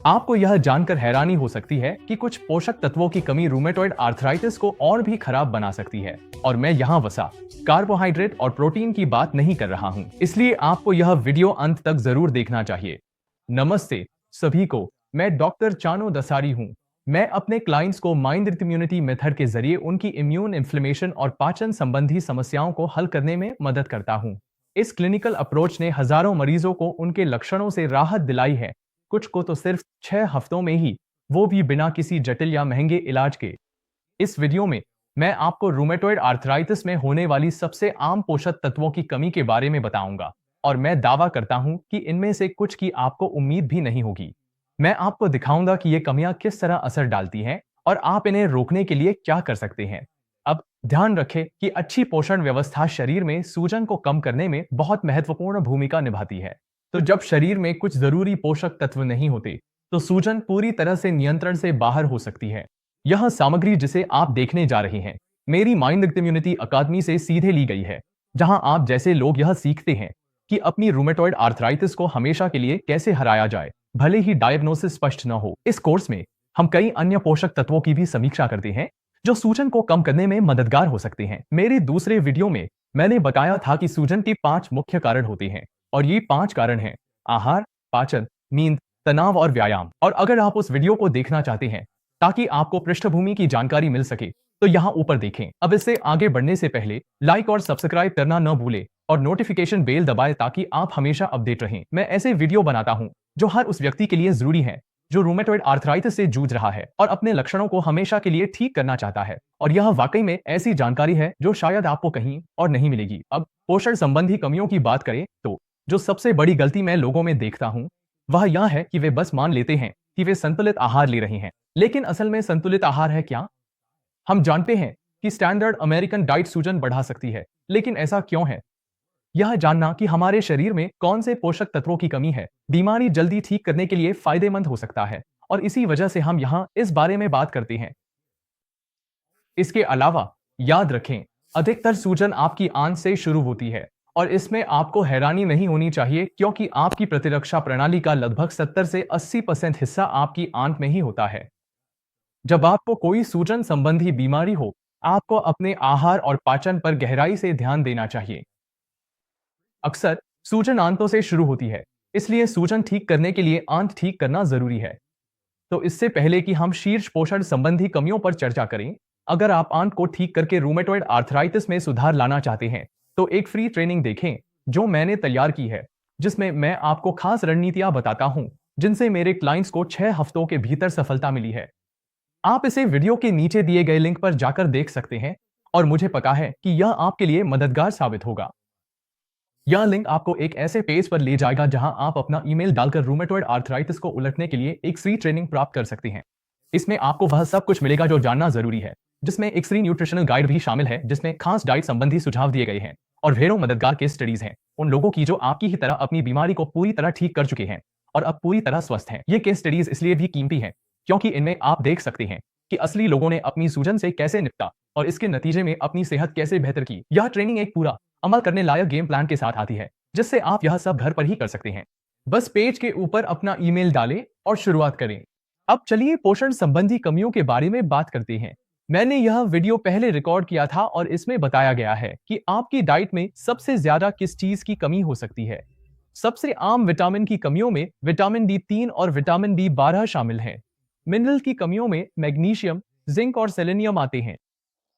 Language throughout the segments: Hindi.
आपको यह जानकर हैरानी हो सकती है कि कुछ पोषक तत्वों की कमी रूमेटॉइड आर्थराइटिस को और भी खराब बना सकती है। और मैं यहाँ वसा, कार्बोहाइड्रेट और प्रोटीन की बात नहीं कर रहा हूँ, इसलिए आपको यह वीडियो अंत तक जरूर देखना चाहिए। नमस्ते सभी को, मैं डॉक्टर चानो दसारी हूँ। मैं अपने क्लाइंट्स को माइंड इम्यूनिटी मेथड के जरिए उनकी इम्यून इन्फ्लेमेशन और पाचन संबंधी समस्याओं को हल करने में मदद करता हूँ। इस क्लिनिकल अप्रोच ने हजारों मरीजों को उनके लक्षणों से राहत दिलाई है, कुछ को तो सिर्फ 6 हफ्तों में ही, वो भी बिना किसी जटिल या महंगे इलाज के। इस वीडियो में मैं आपको रूमेटॉइड आर्थराइटिस में होने वाली सबसे आम पोषक तत्वों की कमी के बारे में बताऊंगा, और मैं दावा करता हूं कि इनमें से कुछ की आपको उम्मीद भी नहीं होगी। मैं आपको दिखाऊंगा कि ये कमियां किस तरह असर डालती हैं और आप इन्हें रोकने के लिए क्या कर सकते हैं। अब ध्यान रखें कि अच्छी पोषण व्यवस्था शरीर में सूजन को कम करने में बहुत महत्वपूर्ण भूमिका निभाती है। तो जब शरीर में कुछ जरूरी पोषक तत्व नहीं होते, तो सूजन पूरी तरह से नियंत्रण से बाहर हो सकती है। यह सामग्री जिसे आप देखने जा रहे हैं, मेरी माइंड इम्यूनिटी अकादमी से सीधे ली गई है, जहां आप जैसे लोग यह सीखते हैं कि अपनी रूमेटॉइड आर्थराइटिस को हमेशा के लिए कैसे हराया जाए, भले ही डायग्नोसिस स्पष्ट न हो। इस कोर्स में हम कई अन्य पोषक तत्वों की भी समीक्षा करते हैं जो सूजन को कम करने में मददगार हो सकते हैं। मेरे दूसरे वीडियो में मैंने बताया था कि सूजन के 5 मुख्य कारण होते हैं, और ये 5 कारण हैं: आहार, पाचन, नींद, तनाव और व्यायाम। और अगर आप उस वीडियो को देखना चाहते हैं ताकि आपको पृष्ठभूमि की जानकारी मिल सके, तो यहाँ ऊपर देखें। अब इससे आगे बढ़ने से पहले लाइक और सब्सक्राइब करना न भूलें और नोटिफिकेशन बेल दबाएं ताकि आप हमेशा अपडेट रहें। मैं ऐसे वीडियो बनाता हूँ जो हर उस व्यक्ति के लिए जरूरी है जो रूमेटॉइड आर्थराइटिस से जूझ रहा है और अपने लक्षणों को हमेशा के लिए ठीक करना चाहता है। और यह वाकई में ऐसी जानकारी है जो शायद आपको कहीं और नहीं मिलेगी। अब पोषण संबंधी कमियों की बात करें तो जो सबसे बड़ी गलती मैं लोगों में देखता हूँ वह यह है कि वे बस मान लेते हैं कि वे संतुलित आहार ले रहे हैं। लेकिन असल में संतुलित आहार है क्या? हम जानते हैं कि स्टैंडर्ड अमेरिकन डाइट सूजन बढ़ा सकती है, लेकिन ऐसा क्यों है? यह जानना कि हमारे शरीर में कौन से पोषक तत्वों की कमी है, बीमारी जल्दी ठीक करने के लिए फायदेमंद हो सकता है, और इसी वजह से हम यहाँ इस बारे में बात करते हैं। इसके अलावा याद रखें, अधिकतर सूजन आपकी आंत से शुरू होती है, और इसमें आपको हैरानी नहीं होनी चाहिए क्योंकि आपकी प्रतिरक्षा प्रणाली का लगभग 70 से 80% हिस्सा आपकी आंत में ही होता है। जब आपको कोई सूजन संबंधी बीमारी हो, आपको अपने आहार और पाचन पर गहराई से ध्यान देना चाहिए। अक्सर सूजन आंतों से शुरू होती है, इसलिए सूजन ठीक करने के लिए आंत ठीक करना जरूरी है। तो इससे पहले कि हम शीर्ष पोषण संबंधी कमियों पर चर्चा करें, अगर आप आंत को ठीक करके रूमेटॉइड आर्थराइटिस में सुधार लाना चाहते हैं, तो एक फ्री ट्रेनिंग देखें जो मैंने तैयार की है, जिसमें मैं आपको खास रणनीतियां बताता हूं जिनसे मेरे क्लाइंट्स को 6 हफ्तों के भीतर सफलता मिली है। आप इसे वीडियो के नीचे दिए गए लिंक पर जाकर देख सकते हैं, और मुझे पता है कि यह आपके लिए मददगार साबित होगा। यह लिंक आपको एक ऐसे पेज पर ले जाएगा जहां आप अपना ईमेल डालकर रूमेटॉइड आर्थराइटिस को उलटने के लिए एक फ्री ट्रेनिंग प्राप्त कर सकते हैं। इसमें आपको वह सब कुछ मिलेगा जो जानना जरूरी है, जिसमें एक फ्री न्यूट्रिशनल गाइड भी शामिल है जिसमें खास डाइट संबंधी सुझाव दिए गए हैं, और ढेरों मददगार केस स्टडीज हैं उन लोगों की जो आपकी ही तरह अपनी बीमारी को पूरी तरह ठीक कर चुके हैं और अब पूरी तरह स्वस्थ हैं। ये केस स्टडीज इसलिए भी कीमती हैं क्योंकि इनमें आप देख सकते हैं कि असली लोगों ने अपनी सूजन से कैसे निपटा और इसके नतीजे में अपनी सेहत कैसे बेहतर की। यह ट्रेनिंग एक पूरा अमल करने लायक गेम प्लान के साथ आती है, जिससे आप यह सब घर पर ही कर सकते हैं। बस पेज के ऊपर अपना ईमेल डालें और शुरुआत करें। अब चलिए पोषण संबंधी कमियों के बारे में बात करते हैं। मैंने यह वीडियो पहले रिकॉर्ड किया था और इसमें बताया गया है कि आपकी डाइट में सबसे ज्यादा किस चीज की कमी हो सकती है। सबसे आम विटामिन की कमियों में विटामिन D3 और विटामिन B12 शामिल हैं। मिनरल की कमियों में मैग्नीशियम, जिंक और सेलेनियम आते हैं।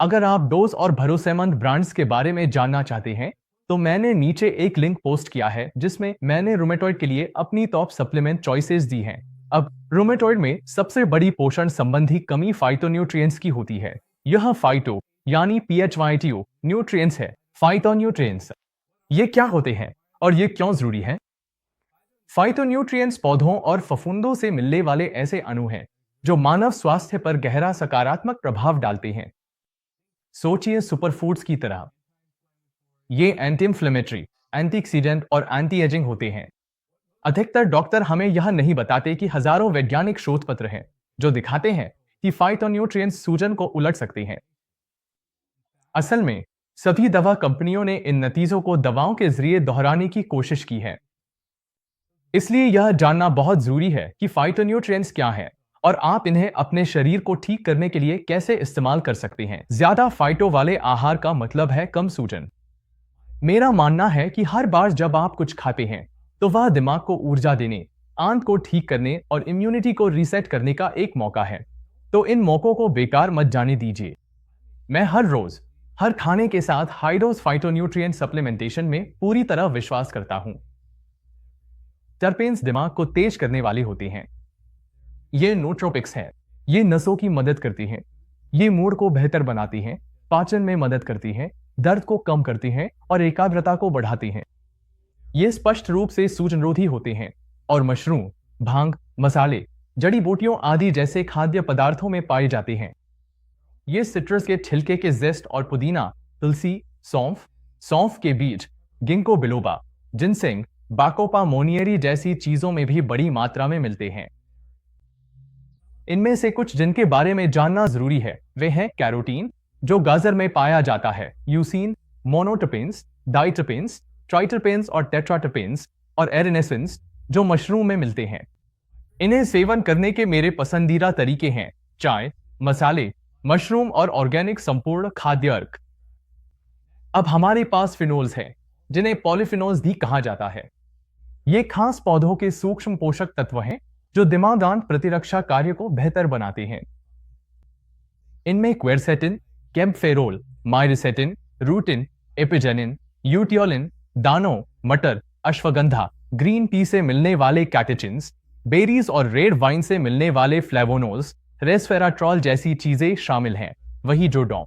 अगर आप डोज और भरोसेमंद ब्रांड्स के बारे में जानना चाहते हैं, तो मैंने नीचे एक लिंक पोस्ट किया है जिसमें मैंने रूमेटॉइड के लिए अपनी टॉप सप्लीमेंट चॉइसेस दी हैं। अब रूमेटॉइड में सबसे बड़ी पोषण संबंधी कमी फाइटोन्यूट्रिएंट्स की होती है। यह फाइटो यानी PHYTO न्यूट्रिएंट्स है। फाइटोन्यूट्रिएंट्स ये क्या होते हैं और ये क्यों जरूरी है? फाइटोन्यूट्रिएंट्स पौधों और फफूंदों से मिलने वाले ऐसे अणु हैं जो मानव स्वास्थ्य पर गहरा सकारात्मक प्रभाव डालते हैं। सोचिए सुपरफूड्स की तरह। ये एंटी इंफ्लेमेटरी, एंटीऑक्सीडेंट और एंटी एजिंग होते हैं। अधिकतर डॉक्टर हमें यह नहीं बताते कि हजारों वैज्ञानिक शोध पत्र हैं जो दिखाते हैं कि फाइटोन्यूट्रिएंट्स सूजन को उलट सकते हैं। असल में सभी दवा कंपनियों ने इन नतीजों को दवाओं के जरिए दोहराने की कोशिश की है। इसलिए यह जानना बहुत जरूरी है कि फाइटोन्यूट्रिएंट्स क्या हैं और आप इन्हें अपने शरीर को ठीक करने के लिए कैसे इस्तेमाल कर सकते हैं। ज्यादा फाइटो वाले आहार का मतलब है कम सूजन। मेरा मानना है कि हर बार जब आप कुछ खाते हैं तो वह दिमाग को ऊर्जा देने, आंत को ठीक करने और इम्यूनिटी को रीसेट करने का एक मौका है। तो इन मौकों को बेकार मत जाने दीजिए। मैं हर रोज हर खाने के साथ हाई डोज फाइटोन्यूट्रिएंट सप्लीमेंटेशन में पूरी तरह विश्वास करता हूं। टर्पेन्स दिमाग को तेज करने वाले होते हैं। ये नोट्रोपिक्स हैं। ये नसों की मदद करती हैं। ये मूड को बेहतर बनाती हैं, पाचन में मदद करती हैं, दर्द को कम करती हैं और एकाग्रता को बढ़ाती हैं। ये स्पष्ट रूप से सूजनरोधी होते हैं और मशरूम, भांग, मसाले, जड़ी बूटियों आदि जैसे खाद्य पदार्थों में पाए जाते हैं। ये सिट्रस के छिलके के जेस्ट और पुदीना, तुलसी, सौंफ, सौंफ के बीज, ginkgo biloba, ginseng, Bacopa monnieri जैसी चीजों में भी बड़ी मात्रा में मिलते हैं। इनमें से कुछ जिनके बारे में जानना जरूरी है वे हैं कैरोटीन, जो गाजर में पाया जाता है, यूसीन, मोनोटर्पेन्स, डाइटर्पेन्स, ट्राइटर्पेन्स और टेट्राटर्पेन्स, और एरिनेसिन्स, जो मशरूम में मिलते हैं। इन्हें सेवन करने के मेरे पसंदीदा तरीके हैं चाय, मसाले, मशरूम और ऑर्गेनिक संपूर्ण खाद्य अर्क। अब हमारे पास फिनोल्स हैं, जिन्हें पॉलीफिनोल्स भी कहा जाता है। ये खास पौधों के सूक्ष्म पोषक तत्व हैं जो दिमाग प्रतिरक्षा कार्य को बेहतर बनाते हैं। इनमें क्वेरसेटिन, कैम्फेरोल, मायरिसेटिन, रूटिन, एपिजेनिन, यूटियोलिन, दानों, मटर, अश्वगंधा, ग्रीन टी से मिलने वाले कैटेचिन्स, बेरीज और रेड वाइन से मिलने वाले फ्लेवोनोल्स, रेस्वेराट्रॉल जैसी चीजें शामिल हैं। वही जो डॉ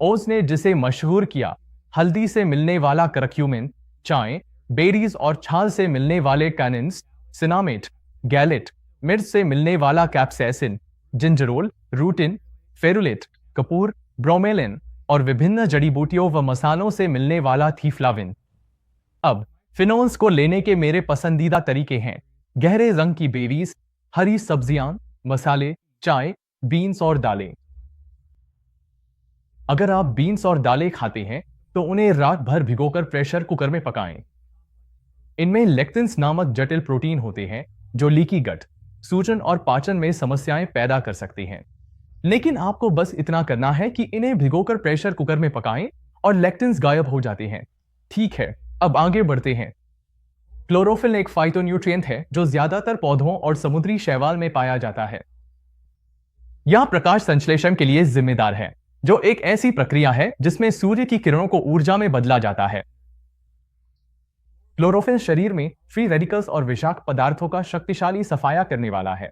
ओज ने जिसे मशहूर किया, हल्दी से मिलने वाला करक्यूमिन, चाय, बेरीज और छाल से मिलने वाले कैनिन्स, सिनामेट, गैलेट, मिर्च से मिलने वाला कैप्सैसिन, जिंजरोल, रूटिन, फेरुलेट, कपूर, ब्रोमेलिन और विभिन्न जड़ी बूटियों व मसालों से मिलने वाला थीफ्लाविन। अब फिनोल्स को लेने के मेरे पसंदीदा तरीके हैं गहरे रंग की बेरीज, हरी सब्जियां, मसाले, चाय, बीन्स और दालें। अगर आप बीन्स और दालें खाते हैं तो उन्हें रात भर भिगोकर प्रेशर कुकर में पकाएं। इनमें लेक्टिन्स नामक जटिल प्रोटीन होते हैं जो लीकी गट, सूजन और पाचन में समस्याएं पैदा कर सकते हैं। लेकिन आपको बस इतना करना है कि इन्हें भिगोकर प्रेशर कुकर में पकाएं और लेक्टिन्स गायब हो जाते हैं। ठीक है, अब आगे बढ़ते हैं। क्लोरोफिल एक फाइटोन्यूट्रिएंट है जो ज्यादातर पौधों और समुद्री शैवाल में पाया जाता है। यह प्रकाश संश्लेषण के लिए जिम्मेदार है, जो एक ऐसी प्रक्रिया है जिसमें सूर्य की किरणों को ऊर्जा में बदला जाता है। क्लोरोफिल शरीर में फ्री रेडिकल्स और विषाक्त पदार्थों का शक्तिशाली सफाया करने वाला है।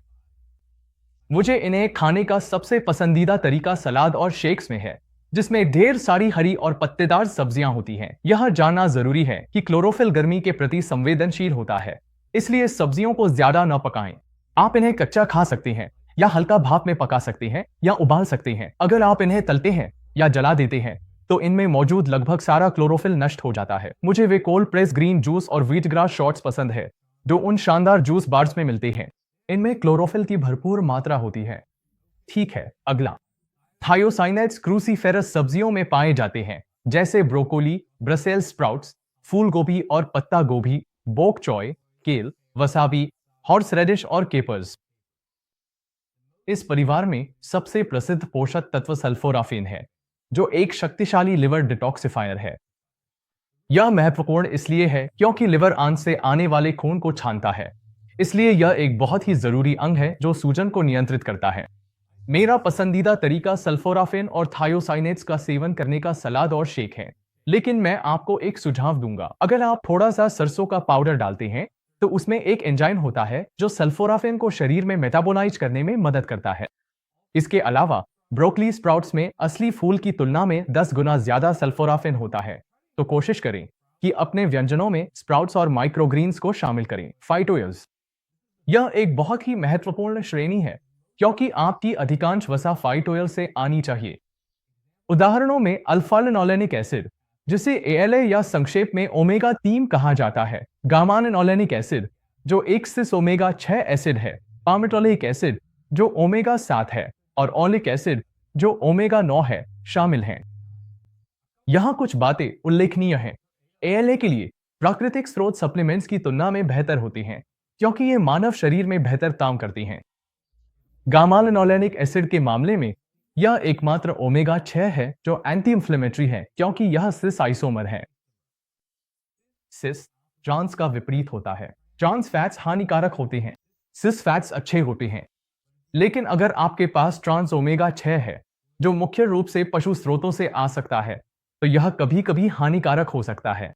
मुझे इन्हें खाने का सबसे पसंदीदा तरीका सलाद और शेक्स में है, जिसमें ढेर सारी हरी और पत्तेदार सब्जियां होती हैं। यह जानना जरूरी है कि क्लोरोफिल गर्मी के प्रति संवेदनशील होता है, इसलिए सब्जियों को ज्यादा न पकाएं। आप इन्हें कच्चा खा सकते हैं या हल्का भाप में पका सकते हैं या उबाल सकते हैं। अगर आप इन्हें तलते हैं या जला देते हैं तो इनमें मौजूद लगभग सारा क्लोरोफिल नष्ट हो जाता है। मुझे वे कोल्ड प्रेस ग्रीन जूस और व्हीट ग्रास शॉट्स पसंद है जो उन शानदार जूस बार्स में मिलते हैं। इनमें क्लोरोफिल की भरपूर मात्रा होती है। ठीक है, अगला थायोसाइनेट्स क्रूसीफेरस सब्जियों में पाए जाते हैं, जैसे ब्रोकोली, ब्रसेल्स स्प्राउट्स, फूल गोभी और पत्ता गोभी, बोक चॉय, केल, वसाबी, हॉर्स रेडिश और केपर्स। इस परिवार में सबसे प्रसिद्ध पोषक तत्व सल्फोराफिन है, जो एक शक्तिशाली लिवर डिटॉक्सिफायर है। यह महत्वपूर्ण इसलिए है क्योंकि लिवर आंत से आने वाले खून को छानता है, इसलिए यह एक बहुत ही जरूरी अंग है जो सूजन को नियंत्रित करता है। मेरा पसंदीदा तरीका सल्फोराफिन और थायोसाइनेट्स का सेवन करने का सलाद और शेक है, लेकिन मैं आपको एक सुझाव दूंगा। अगर आप थोड़ा सा सरसों का पाउडर डालते हैं तो उसमें एक एंजाइम होता है जो सल्फोराफिन को शरीर में मेटाबोलाइज करने में मदद करता है। इसके अलावा ब्रोकली स्प्राउट्स में असली फूल की तुलना में 10 गुना ज्यादा सल्फोराफिन होता है, तो कोशिश करें कि अपने व्यंजनों में स्प्राउट्स और माइक्रोग्रीन्स को शामिल करें। फाइटोइल्स, यह एक बहुत ही महत्वपूर्ण श्रेणी है क्योंकि आपकी अधिकांश वसा फाइटोइल से आनी चाहिए। उदाहरणों में अल्फा-लिनोलेनिक एसिड, जिसे ALA या संक्षेप में ओमेगा 3 कहा जाता है, गामा-लिनोलेनिक एसिड जो एक सिस ओमेगा 6 एसिड है, पामेटोलेइक एसिड जो ओमेगा 7 है और ओलिक एसिड जो ओमेगा 9 है, शामिल हैं। यहां कुछ बातें उल्लेखनीय हैं। ALA के लिए प्राकृतिक स्रोत सप्लीमेंट्स की तुलना में बेहतर होती हैं क्योंकि ये मानव शरीर में बेहतर काम करती हैं। गामा लिनोलेनिक एसिड के मामले में यह एकमात्र ओमेगा 6 है जो एंटी इंफ्लेमेटरी है क्योंकि यह सिस आइसोमर है। सिस ट्रांस का विपरीत होता है। ट्रांस फैट्स हानिकारक होते हैं, सिस फैट्स अच्छे होते हैं। लेकिन अगर आपके पास ट्रांस ओमेगा 6 है जो मुख्य रूप से पशु स्रोतों से आ सकता है तो यह कभी कभी हानिकारक हो सकता है।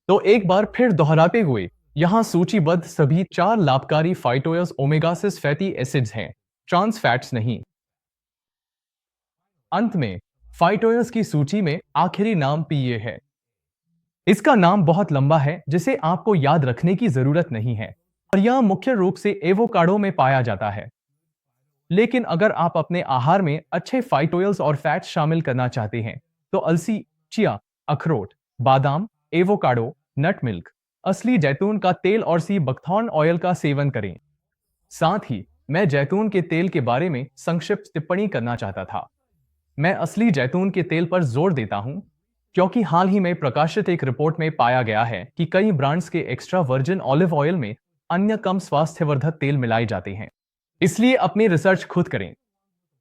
तो एक बार फिर दोहराते हुए यहां सूचीबद्ध सभी 4 लाभकारी फाइटोयस ओमेगा 6 फैटी एसिड्स हैं, ट्रांस फैट्स नहीं। अंत में फाइटोयस की सूची में आखिरी नाम पीए है। इसका नाम बहुत लंबा है जिसे आपको याद रखने की जरूरत नहीं है और यह मुख्य रूप से एवोकाडो में पाया जाता है। लेकिन अगर आप अपने आहार में अच्छे फाइटोयल्स और फैट्स शामिल करना चाहते हैं तो अलसी, चिया, अखरोट, बादाम, एवोकाडो, नट मिल्क, असली जैतून का तेल और सी बकथॉर्न ऑयल का सेवन करें। साथ ही मैं जैतून के तेल के बारे में संक्षिप्त टिप्पणी करना चाहता था। मैं असली जैतून के तेल पर जोर देता हूं क्योंकि हाल ही में प्रकाशित एक रिपोर्ट में पाया गया है कि कई ब्रांड्स के एक्स्ट्रा वर्जिन ऑलिव ऑयल में अन्य कम स्वास्थ्यवर्धक तेल मिलाए जाते हैं। इसलिए अपनी रिसर्च खुद करें।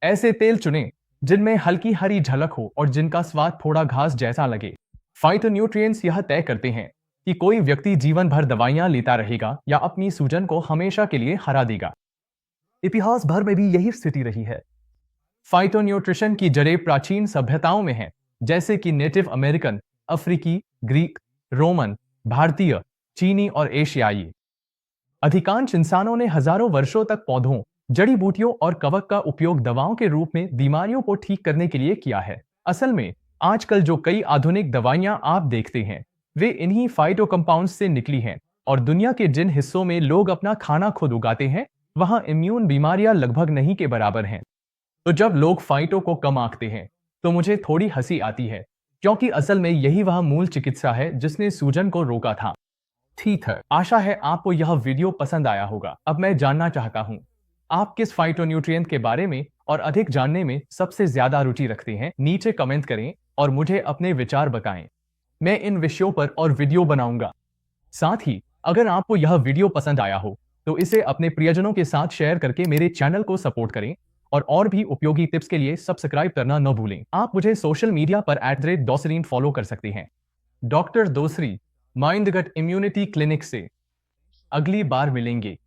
ऐसे तेल चुनें जिनमें हल्की हरी झलक हो और जिनका स्वाद थोड़ा घास जैसा लगे। फाइटोन्यूट्रिएंट्स यह तय करते हैं कि कोई व्यक्ति जीवन भर दवाइयां लेता रहेगा या अपनी सूजन को हमेशा के लिए हरा देगा। इतिहास भर में भी यही स्थिति रही है। फाइटोन्यूट्रिशन की जड़ें प्राचीन सभ्यताओं में हैं, जैसे कि नेटिव अमेरिकन, अफ्रीकी, ग्रीक, रोमन, भारतीय, चीनी और एशियाई। अधिकांश इंसानों ने हजारों वर्षों तक पौधों, जड़ी बूटियों और कवक का उपयोग दवाओं के रूप में बीमारियों को ठीक करने के लिए किया है। असल में आजकल जो कई आधुनिक दवाइयां आप देखते हैं वे इन्हीं फाइटो कंपाउंड्स से निकली हैं और दुनिया के जिन हिस्सों में लोग अपना खाना खुद उगाते हैं वहां इम्यून बीमारियां लगभग नहीं के बराबर हैं। तो जब लोग फाइटो को कम आंकते हैं तो मुझे थोड़ी हंसी आती है क्योंकि असल में यही वह मूल चिकित्सा है जिसने सूजन को रोका था। ठीक है, आशा है आपको यह वीडियो पसंद आया होगा। अब मैं जानना चाहता हूं आप किस फाइटोन्यूट्रिएंट के बारे में और अधिक जानने में सबसे ज्यादा रुचि रखते हैं। नीचे कमेंट करें और मुझे अपने विचार बताएं। मैं इन विषयों पर और वीडियो बनाऊंगा। साथ ही अगर आपको यह वीडियो पसंद आया हो तो इसे अपने प्रियजनों के साथ शेयर करके मेरे चैनल को सपोर्ट करें और भी उपयोगी टिप्स के लिए सब्सक्राइब करना न भूलें। आप मुझे सोशल मीडिया पर @दोसरीन फॉलो कर सकते हैं। डॉक्टर दोसरी, माइंड गट इम्यूनिटी क्लिनिक से अगली बार मिलेंगे।